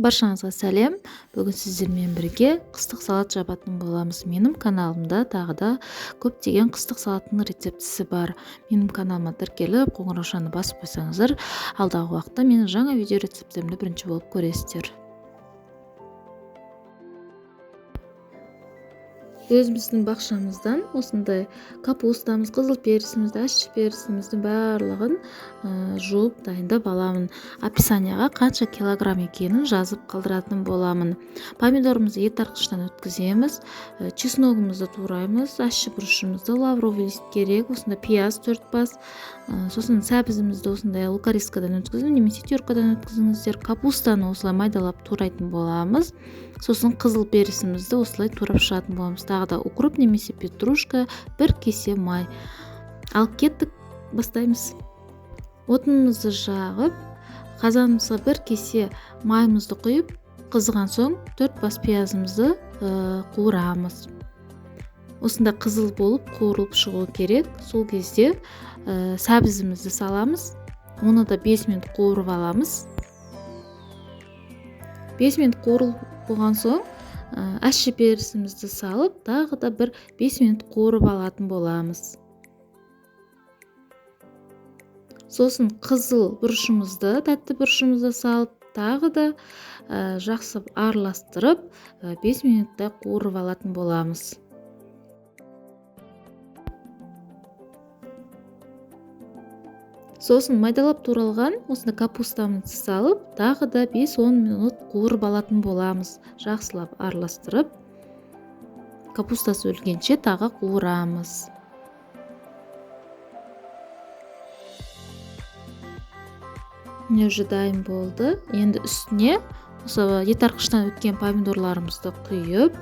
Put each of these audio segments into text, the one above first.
Баршаңызға сәлем. Бүгін сіздермен бірге қыстық салат жабатын боламыз. Менің каналымда тағы да көптеген қыстық салаттың рецептісі бар. Менің каналыма тіркеліп, қоңыраушаны басып қойсаңыздар, алдағы уақытта менің жаңа видео рецепттерімді бірінші болып көресіздер. Өзіміздің бақшамыздан осындай капустамыз, қызыл перісімізді, ащы перісіміздің барлығын жуып дайындап аламын. Описанияға қанша килограмм екенін жазып қалдыратын боламын. Помидорымызды еттартқыштан өткіземіз, чесногымызды тураймыз, ащы бұрышымызды, лавровый лист керек, осында пияз 4 бас, сосын сәбізімізді осындай лукарискадан өткізіп, немесе теркадан өткізіңіздер. Капустаны осылай майдалап турайтын боламыз. Сосын қызыл перісімізді осылай турап шығатын боламыз. Тағы да укроп немесе петрушка, 1 кесе май. Алып кеттік, бастаймыз. Отынымызды жағып, қазанымызға 1 кесе майымызды құйып, қызған соң 4 бас пиязымызды қуырамыз. Осында қызыл болып қуырылып шығу керек. Сол кезде сәбізімізді саламыз. Оны да 5 минут қуырып аламыз. 5 минут қуырылып болған соң ащы перісімізді салып, тағы да 5 минут қуырып алатын боламыз. Сосын қызыл бұрышымызды, тәтті бұрышымызды салып, тағы да жақсы араластырып 5 минутта қуырып алатын боламыз. Сосын майдалап туралған осында капустамызды салып, тағы да 5-10 минут қуырып алатын боламыз. Жақсылап араластырып, капустасы өлгенше тағы қуырамыз. Міне уже дайын болды. Енді үстіне осы еттартқыштан өткен помидорларымызды құйып,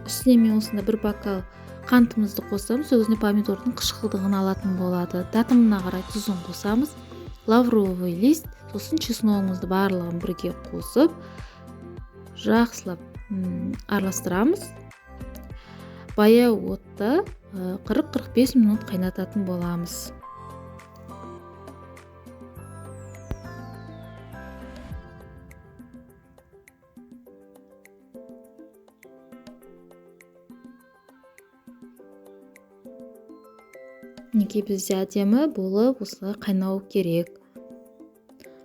үстіне мен осында 1 бокал қантымызды қосамыз, өзіне помидордың қышқылдығын алатын болады. Татымына қарай тұзын қосамыз, лавровый лист, сосын чесногымызды барлығын бірге қосып, жақсылап араластырамыз. Баяу отта 40-45 минут қайнататын боламыз. Неге бізде әдемі болып осылай қайнау керек.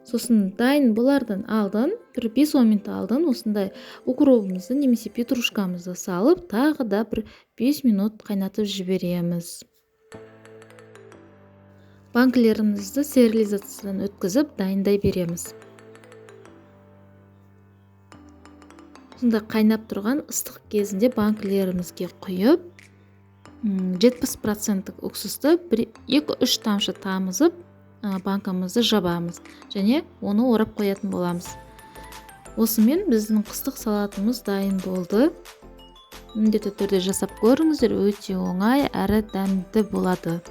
Сосын дайын болардан алдын, 5-10 минут алдын осындай укропымызды немесе петрушкамызды салып, тағы да 5 минут қайнатып жібереміз. Банкілерімізді стерилизациядан өткізіп дайындай береміз. Сонда қайнап тұрған ыстық кезінде банкілерімізге құйып, 70% уксусты 2-3 тамшы тамызып, банкамызды жабамыз және оны орап қоятын боламыз. Осымен біздің қыстық салатымыз дайын болды. Міндетті түрде жасап көріңіздер, өте оңай әрі дәмді болады.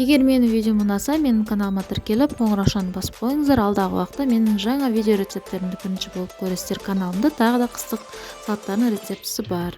Егер менің видеом ұнаса, менің каналыма тіркеліп, қоңыраушаны басып қойыңыздар. Алдағы уақытта менің жаңа видео рецепттерімді бірінші болып көресіздер. Каналымда тағы да қыстық салаттардың рецептісі бар.